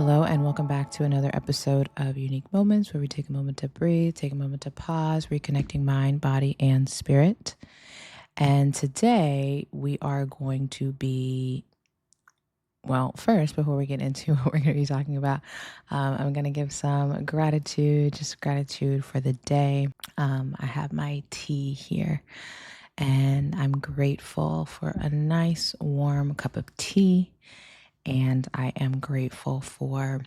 Hello, and welcome back to another episode of Unique Moments, where we take a moment to breathe, take a moment to pause, reconnecting mind, body, and spirit. And today we are going to be, first, before we get into what we're going to be talking about, I'm going to give some gratitude, just gratitude for the day. I have my tea here, and I'm grateful for a nice warm cup of tea. And I am grateful for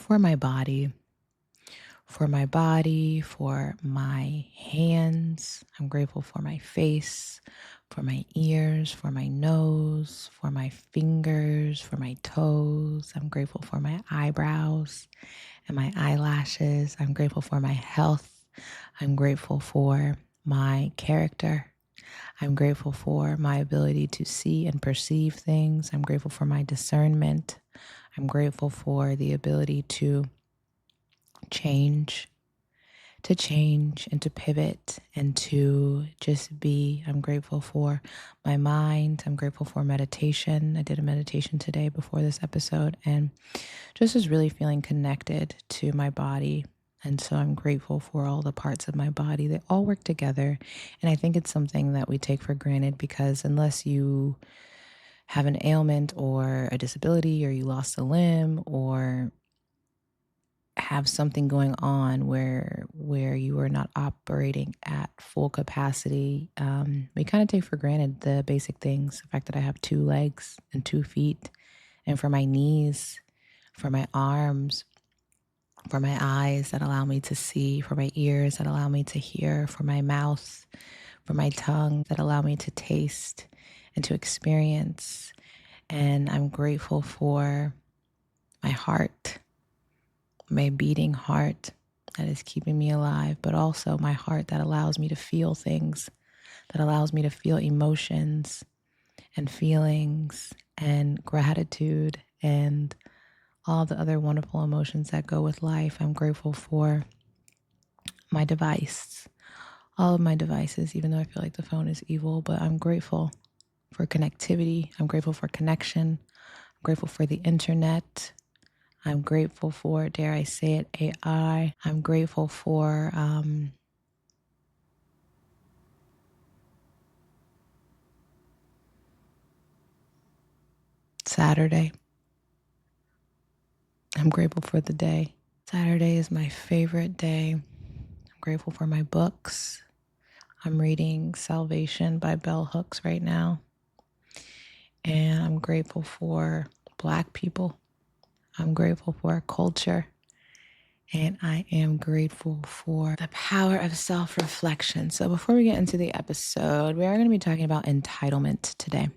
my body, for my hands. I'm grateful for my face, for my ears, for my nose, for my fingers, for my toes. I'm grateful for my eyebrows and my eyelashes. I'm grateful for my health. I'm grateful for my character. I'm grateful for my ability to see and perceive things. I'm grateful for my discernment. I'm grateful for the ability to change and to pivot and to just be. I'm grateful for my mind. I'm grateful for meditation. I did a meditation today before this episode and just was really feeling connected to my body. And so I'm grateful for all the parts of my body. They all work together. And I think it's something that we take for granted because unless you have an ailment or a disability or you lost a limb or have something going on where you are not operating at full capacity, we kind of take for granted the basic things. The fact that I have 2 legs and 2 feet, and for my knees, for my arms, for my eyes that allow me to see, for my ears that allow me to hear, for my mouth, for my tongue that allow me to taste and to experience. And I'm grateful for my heart, my beating heart that is keeping me alive, but also my heart that allows me to feel things, that allows me to feel emotions and feelings and gratitude and all the other wonderful emotions that go with life. I'm grateful for my device, all of my devices, even though I feel like the phone is evil, but I'm grateful for connectivity. I'm grateful for connection. I'm grateful for the internet. I'm grateful for, dare I say it, AI. I'm grateful for Saturday. I'm grateful for the day. Saturday is my favorite day. I'm grateful for my books. I'm reading Salvation by Bell Hooks right now. And I'm grateful for Black people. I'm grateful for our culture. And I am grateful for the power of self-reflection. So before we get into the episode, we are going to be talking about entitlement today.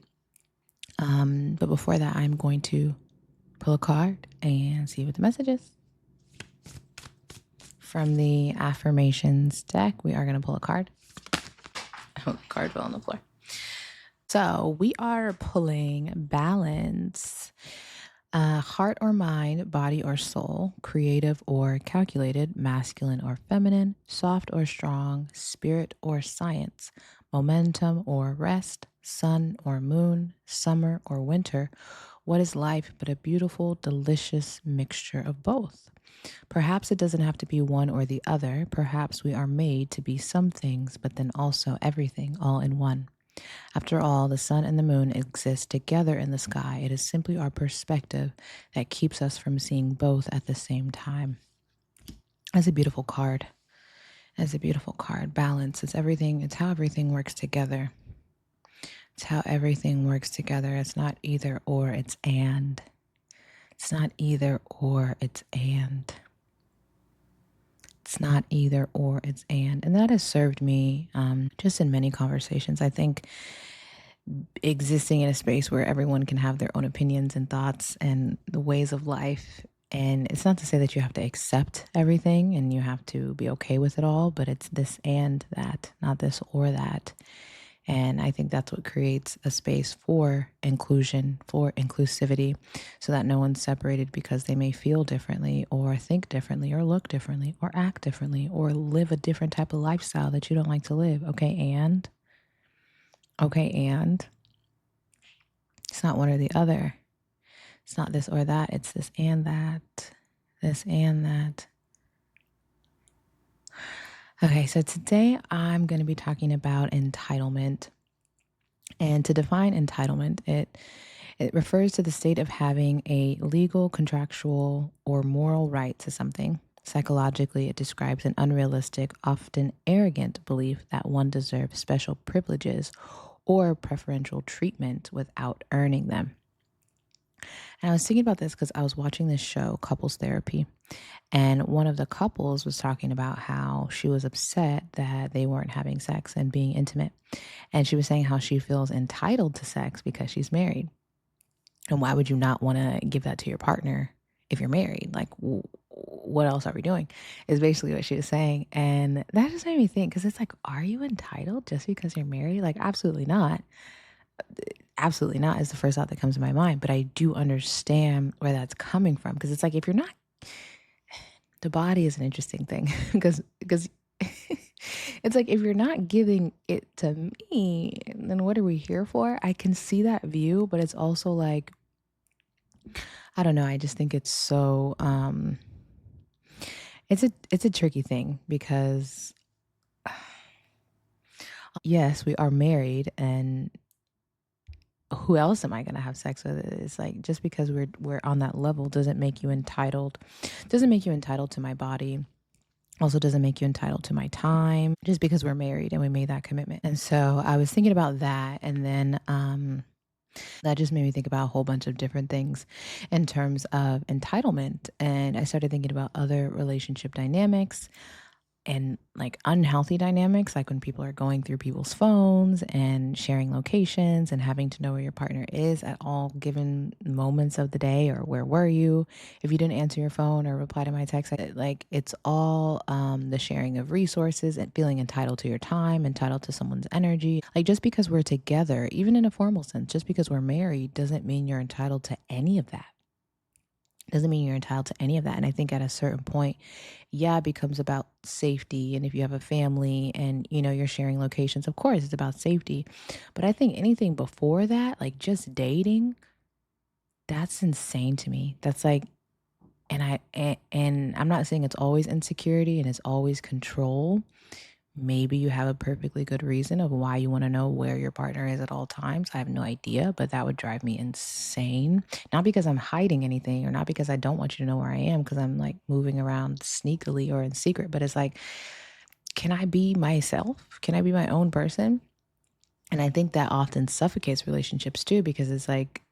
But before that, I'm going to pull a card and see what the message is. From the affirmations deck, we are going to pull a card. Oh, the card fell on the floor. So we are pulling balance. Heart or mind, body or soul, creative or calculated, masculine or feminine, soft or strong, spirit or science, momentum or rest, sun or moon, summer or winter. What is life but a beautiful, delicious mixture of both? Perhaps it doesn't have to be one or the other. Perhaps we are made to be some things, but then also everything all in one. After all, the sun and the moon exist together in the sky. It is simply our perspective that keeps us from seeing both at the same time. That's a beautiful card. That's a beautiful card. Balance. It's everything. It's how everything works together. It's how everything works together. It's not either or, it's and. It's not either or, it's and. It's not either or, it's and. And that has served me just in many conversations. I think existing in a space where everyone can have their own opinions and thoughts and the ways of life. And it's not to say that you have to accept everything and you have to be okay with it all, but it's this and that, not this or that. And I think that's what creates a space for inclusion, for inclusivity, so that no one's separated because they may feel differently or think differently or look differently or act differently or live a different type of lifestyle that you don't like to live. Okay, and it's not one or the other. It's not this or that, it's this and that. This and that. Okay, so today I'm going to be talking about entitlement. And to define entitlement, it refers to the state of having a legal, contractual, or moral right to something. Psychologically, it describes an unrealistic, often arrogant belief that one deserves special privileges or preferential treatment without earning them. And I was thinking about this because I was watching this show, Couples Therapy, and one of the couples was talking about how she was upset that they weren't having sex and being intimate. And she was saying how she feels entitled to sex because she's married. And why would you not want to give that to your partner if you're married? Like, what else are we doing? Is basically what she was saying. And that just made me think, because it's like, are you entitled just because you're married? Like, absolutely not. Absolutely not is the first thought that comes to my mind. But I do understand where that's coming from. Because it's like, if you're not, the body is an interesting thing. because it's like, if you're not giving it to me, then what are we here for? I can see that view, but it's also like, I don't know. I just think it's so it's a tricky thing because yes, we are married, and who else am I going to have sex with? It's like, just because we're on that level doesn't make you entitled. Doesn't make you entitled to my body. Also doesn't make you entitled to my time just because we're married and we made that commitment. And so I was thinking about that, and then that just made me think about a whole bunch of different things in terms of entitlement. And I started thinking about other relationship dynamics and like unhealthy dynamics, like when people are going through people's phones and sharing locations and having to know where your partner is at all given moments of the day, or where were you if you didn't answer your phone or reply to my text. Like, it's all the sharing of resources and feeling entitled to your time, entitled to someone's energy. Like, just because we're together, even in a formal sense, just because we're married doesn't mean you're entitled to any of that. Doesn't mean you're entitled to any of that. And I think at a certain point, yeah, it becomes about safety. And if you have a family and, you're sharing locations, of course, it's about safety. But I think anything before that, like just dating, that's insane to me. That's like, and I'm not saying it's always insecurity and it's always control. Maybe you have a perfectly good reason of why you want to know where your partner is at all times. I have no idea, but that would drive me insane. Not because I'm hiding anything, or not because I don't want you to know where I am, because I'm like moving around sneakily or in secret. But it's like, can I be myself? Can I be my own person? And I think that often suffocates relationships too, because it's like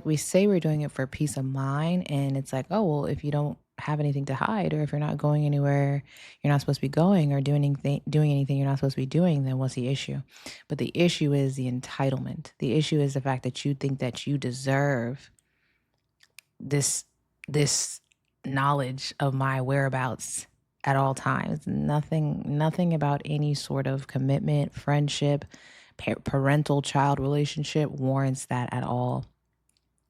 we say we're doing it for peace of mind, and it's like, oh, well, if you don't have anything to hide, or if you're not going anywhere you're not supposed to be going, or doing anything you're not supposed to be doing, then what's the issue? But the issue is the entitlement. The issue is the fact that you think that you deserve this knowledge of my whereabouts at all times. Nothing about any sort of commitment, friendship, parental child relationship warrants that at all.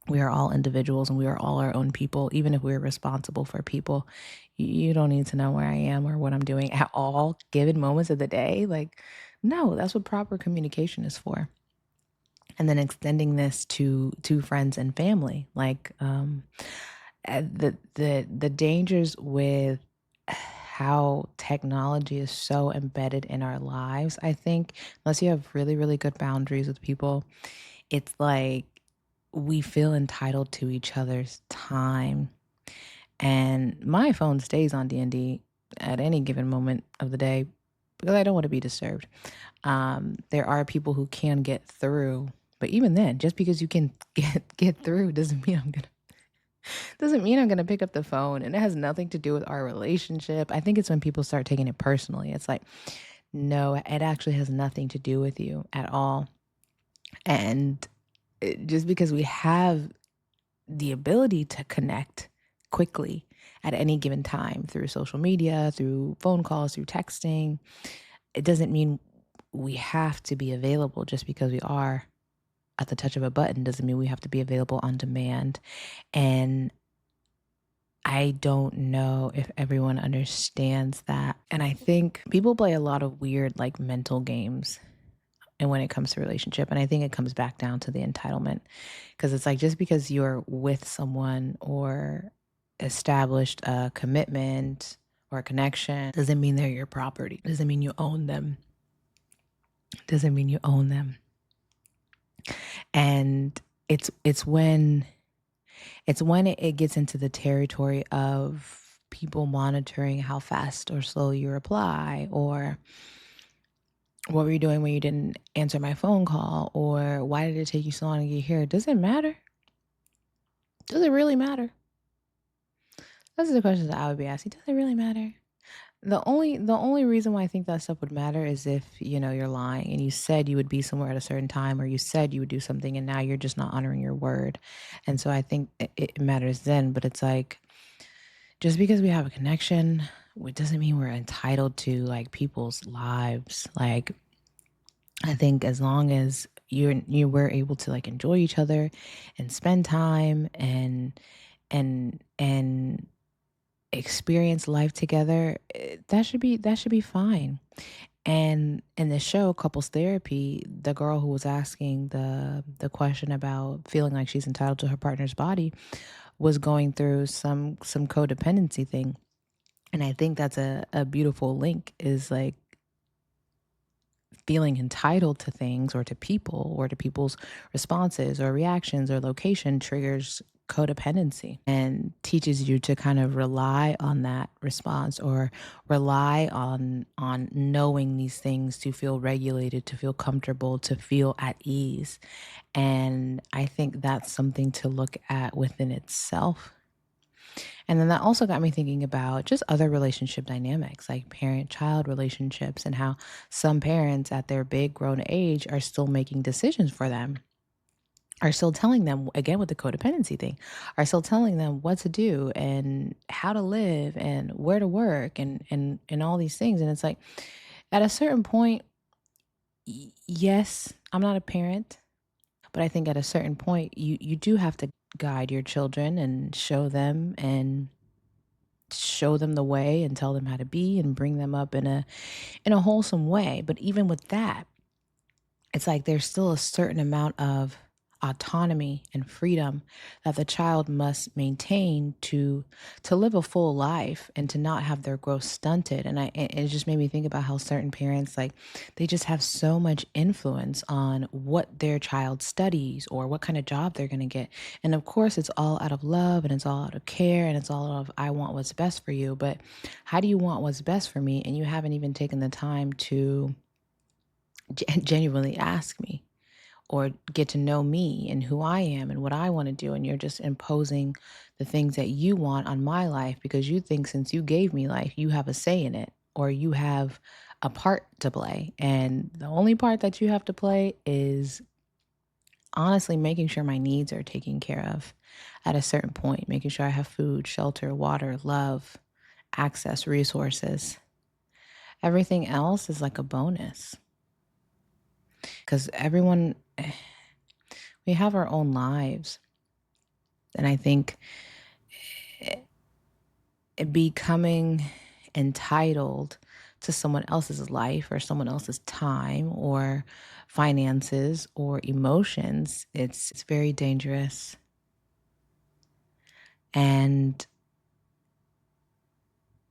We are all individuals and we are all our own people. Even if we're responsible for people, you don't need to know where I am or what I'm doing at all given moments of the day. Like, no, that's what proper communication is for. And then extending this to friends and family, like the dangers with how technology is so embedded in our lives. I think unless you have really, really good boundaries with people, it's like we feel entitled to each other's time. And my phone stays on D&D at any given moment of the day because I don't want to be disturbed. There are people who can get through, but even then, just because you can get through doesn't mean I'm gonna pick up the phone. And it has nothing to do with our relationship. I think it's when people start taking it personally. It's like, no, it actually has nothing to do with you at all. And just because we have the ability to connect quickly at any given time through social media, through phone calls, through texting, it doesn't mean we have to be available. Just because we are at the touch of a button doesn't mean we have to be available on demand. And I don't know if everyone understands that. And I think people play a lot of weird, like, mental games and when it comes to relationship. And I think it comes back down to the entitlement, because it's like, just because you're with someone or established a commitment or a connection doesn't mean they're your property. Doesn't mean you own them. Doesn't mean you own them. And it's when it gets into the territory of people monitoring how fast or slow you reply, or what were you doing when you didn't answer my phone call, or why did it take you so long to get here? Does it matter? Does it really matter? Those are the questions that I would be asking. Does it really matter? The only reason why I think that stuff would matter is if, you're lying and you said you would be somewhere at a certain time, or you said you would do something and now you're just not honoring your word. And so I think it matters then. But it's like, just because we have a connection, it doesn't mean we're entitled to like people's lives. Like, I think as long as you were able to like enjoy each other and spend time and experience life together, that should be fine. And in the show Couples Therapy, the girl who was asking the question about feeling like she's entitled to her partner's body was going through some codependency thing. And I think that's a beautiful link, is like feeling entitled to things or to people or to people's responses or reactions or location triggers codependency and teaches you to kind of rely on that response, or rely on knowing these things to feel regulated, to feel comfortable, to feel at ease. And I think that's something to look at within itself. And then that also got me thinking about just other relationship dynamics, like parent child relationships, and how some parents at their big grown age are still making decisions for them, are still telling them, again with the codependency thing, are still telling them what to do and how to live and where to work and all these things. And it's like, at a certain point, yes, I'm not a parent, but I think at a certain point you do have to guide your children and show them the way and tell them how to be and bring them up in a wholesome way. But even with that, it's like there's still a certain amount of autonomy and freedom that the child must maintain to live a full life and to not have their growth stunted. And it just made me think about how certain parents, like, they just have so much influence on what their child studies or what kind of job they're going to get. And of course it's all out of love and it's all out of care and it's all out of, I want what's best for you. But how do you want what's best for me and you haven't even taken the time to genuinely ask me or get to know me and who I am and what I want to do? And you're just imposing the things that you want on my life because you think since you gave me life, you have a say in it, or you have a part to play. And the only part that you have to play is honestly making sure my needs are taken care of at a certain point, making sure I have food, shelter, water, love, access, resources. Everything else is like a bonus, because we have our own lives. And I think becoming entitled to someone else's life or someone else's time or finances or emotions, it's very dangerous. And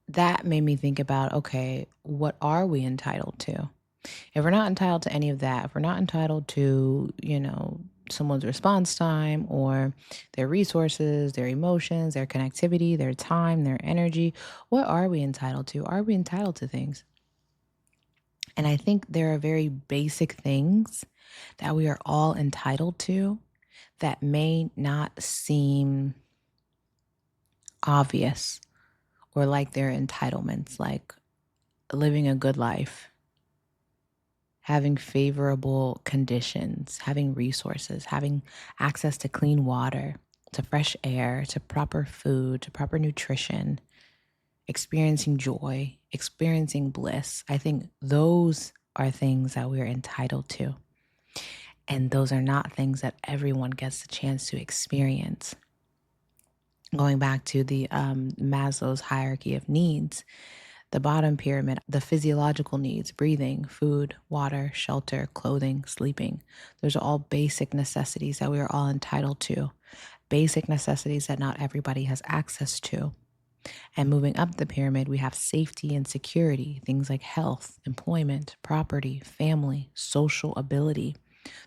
that made me think about, okay, what are we entitled to? If we're not entitled to any of that, if we're not entitled to, someone's response time or their resources, their emotions, their connectivity, their time, their energy, what are we entitled to? Are we entitled to things? And I think there are very basic things that we are all entitled to that may not seem obvious or like they're entitlements, like living a good life, having favorable conditions, having resources, having access to clean water, to fresh air, to proper food, to proper nutrition, experiencing joy, experiencing bliss. I think those are things that we're entitled to. And those are not things that everyone gets the chance to experience. Going back to the Maslow's hierarchy of needs, The bottom pyramid, the physiological needs, breathing, food, water, shelter, clothing, sleeping. Those are all basic necessities that we are all entitled to. Basic necessities that not everybody has access to. And moving up the pyramid, we have safety and security, things like health, employment, property, family, social ability.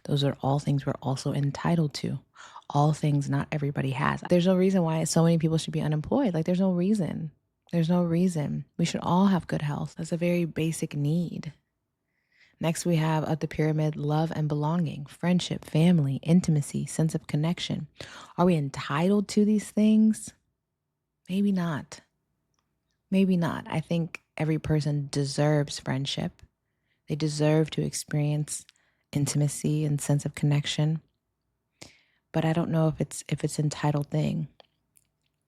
Those are all things we're also entitled to. All things not everybody has. There's no reason why so many people should be unemployed. Like, there's no reason. There's no reason. We should all have good health. That's a very basic need. Next, we have up the pyramid, love and belonging, friendship, family, intimacy, sense of connection. Are we entitled to these things? Maybe not. Maybe not. I think every person deserves friendship. They deserve to experience intimacy and sense of connection. But I don't know if it's entitled thing.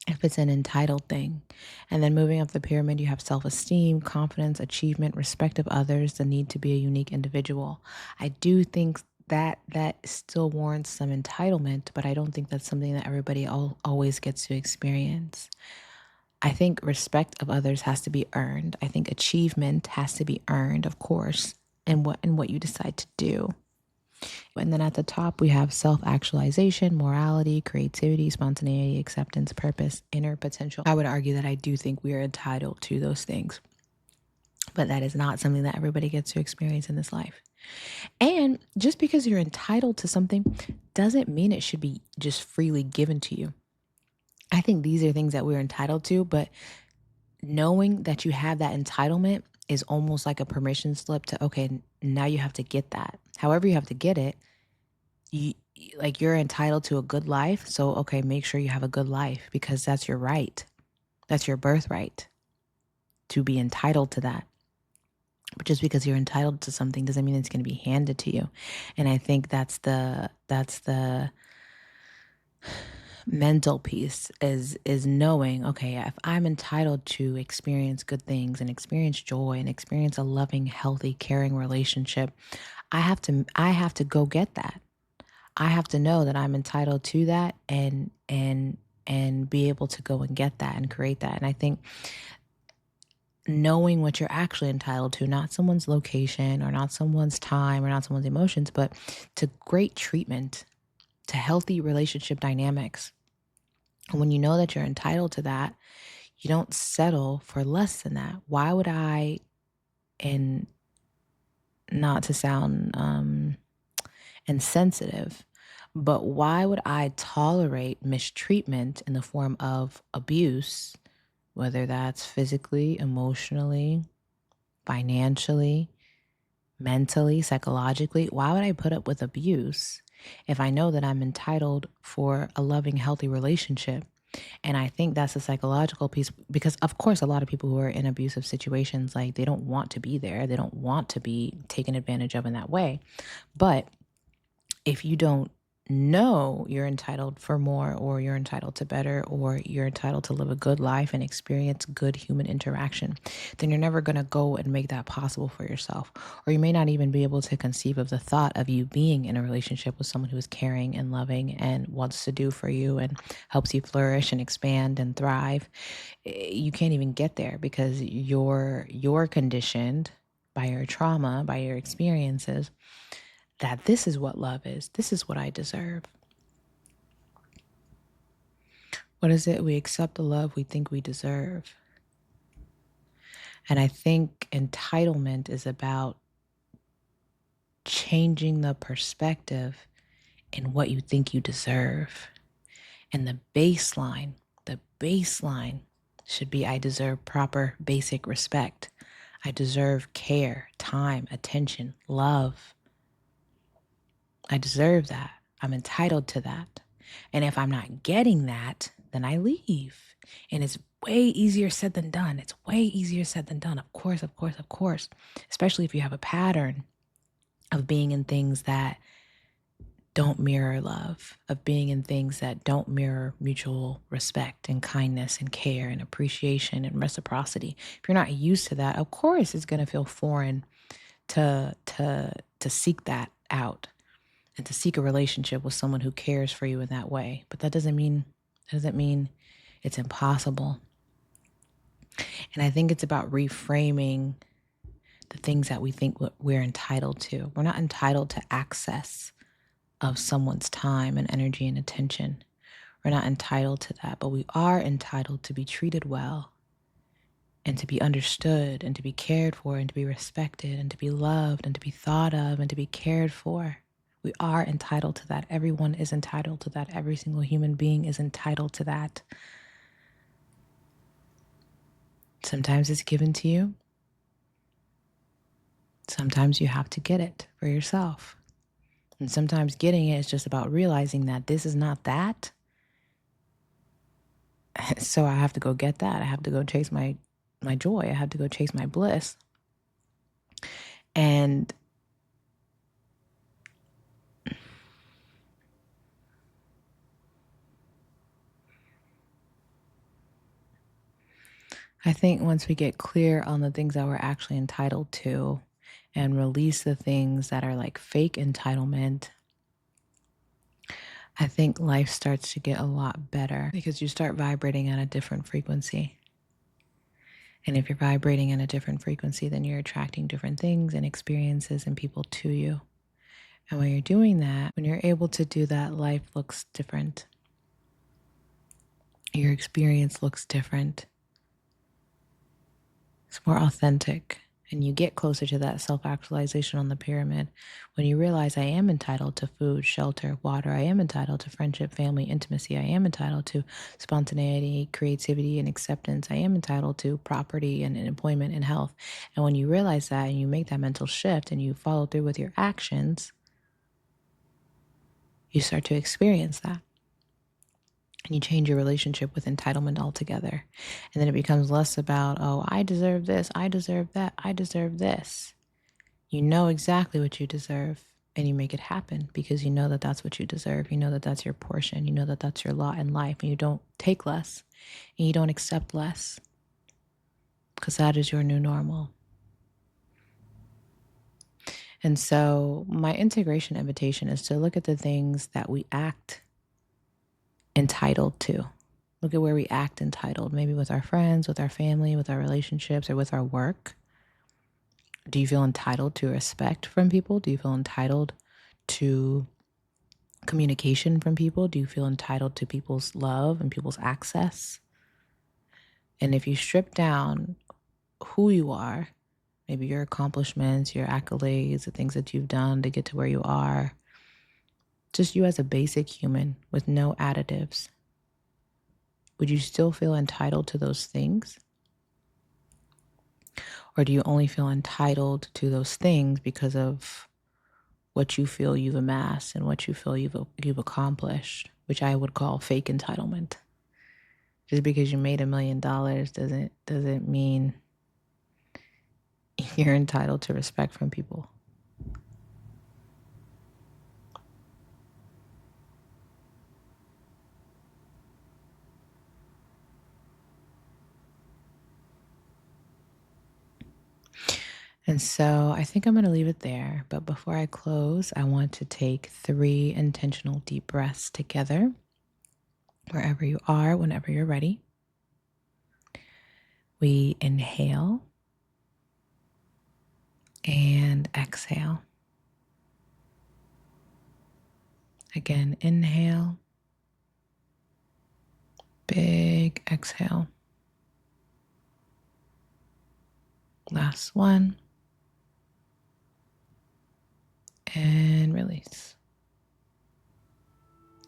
If it's an entitled thing. And then moving up the pyramid, you have self-esteem, confidence, achievement, respect of others, the need to be a unique individual. I do think that still warrants some entitlement, but I don't think that's something that everybody always gets to experience. I think respect of others has to be earned. I think achievement has to be earned, of course, in what you decide to do. And then at the top, we have self-actualization, morality, creativity, spontaneity, acceptance, purpose, inner potential. I would argue that I do think we are entitled to those things, but that is not something that everybody gets to experience in this life. And just because you're entitled to something doesn't mean it should be just freely given to you. I think these are things that we're entitled to, but knowing that you have that entitlement is almost like a permission slip to, okay, now you have to get that. However you have to get it, you're entitled to a good life. So, okay, make sure you have a good life because that's your right. That's your birthright to be entitled to that. But just because you're entitled to something doesn't mean it's going to be handed to you. And I think that's the mental piece is knowing, okay, if I'm entitled to experience good things and experience joy and experience a loving, healthy, caring relationship, I have to go get that. I have to know that I'm entitled to that and be able to go and get that and create that. And I think knowing what you're actually entitled to, not someone's location or not someone's time or not someone's emotions, but to great treatment, to healthy relationship dynamics. And when you know that you're entitled to that, you don't settle for less than that. Why would I, and not to sound insensitive, but why would I tolerate mistreatment in the form of abuse, whether that's physically, emotionally, financially, mentally, psychologically? Why would I put up with abuse if I know that I'm entitled for a loving, healthy relationship? And I think that's a psychological piece because, of course, a lot of people who are in abusive situations, like, they don't want to be there. They don't want to be taken advantage of in that way. But if you don't know you're entitled for more, or you're entitled to better, or you're entitled to live a good life and experience good human interaction, then you're never going to go and make that possible for yourself. Or you may not even be able to conceive of the thought of you being in a relationship with someone who is caring and loving and wants to do for you and helps you flourish and expand and thrive. You can't even get there because you're conditioned by your trauma, by your experiences, that this is what love is. This is what I deserve. What is it? We accept the love we think we deserve. And I think entitlement is about changing the perspective in what you think you deserve. And the baseline should be, I deserve proper basic respect. I deserve care, time, attention, love. I deserve that. I'm entitled to that. And if I'm not getting that, then I leave. And it's way easier said than done. It's way easier said than done. Of course. Especially if you have a pattern of being in things that don't mirror love, of being in things that don't mirror mutual respect and kindness and care and appreciation and reciprocity. If you're not used to that, of course it's going to feel foreign to seek that out. And to seek a relationship with someone who cares for you in that way. But that doesn't mean it's impossible. And I think it's about reframing the things that we think we're entitled to. We're not entitled to access of someone's time and energy and attention. We're not entitled to that, but we are entitled to be treated well and to be understood and to be cared for and to be respected and to be loved and to be thought of and to be cared for. We are entitled to that. Everyone is entitled to that. Every single human being is entitled to that. Sometimes it's given to you. Sometimes you have to get it for yourself. And sometimes getting it is just about realizing that this is not that. So I have to go get that. I have to go chase my joy. I have to go chase my bliss. And I think once we get clear on the things that we're actually entitled to and release the things that are like fake entitlement, I think life starts to get a lot better because you start vibrating at a different frequency. And if you're vibrating at a different frequency, then you're attracting different things and experiences and people to you. And when you're doing that, when you're able to do that, life looks different. Your experience looks different. It's more authentic. And you get closer to that self-actualization on the pyramid when you realize I am entitled to food, shelter, water. I am entitled to friendship, family, intimacy. I am entitled to spontaneity, creativity, and acceptance. I am entitled to property and employment and health. And when you realize that and you make that mental shift and you follow through with your actions, you start to experience that. And you change your relationship with entitlement altogether. And then it becomes less about, oh, I deserve this, I deserve that, I deserve this. You know exactly what you deserve and you make it happen because you know that that's what you deserve. You know that that's your portion. You know that that's your lot in life, and you don't take less and you don't accept less because that is your new normal. And so my integration invitation is to look at the things that we act entitled to. Look at where we act entitled, maybe with our friends, with our family, with our relationships, or with our work. Do you feel entitled to respect from people? Do you feel entitled to communication from people? Do you feel entitled to people's love and people's access? And if you strip down who you are, maybe your accomplishments, your accolades, the things that you've done to get to where you are, just you as a basic human with no additives, would you still feel entitled to those things? Or do you only feel entitled to those things because of what you feel you've amassed and what you feel you've accomplished, which I would call fake entitlement? Just because you made $1 million doesn't mean you're entitled to respect from people. And so I think I'm going to leave it there. But before I close, I want to take 3 intentional deep breaths together, wherever you are, whenever you're ready. We inhale and exhale. Again, inhale, big exhale. Last one. And release.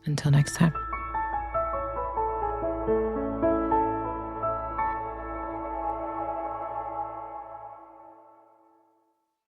Until next time.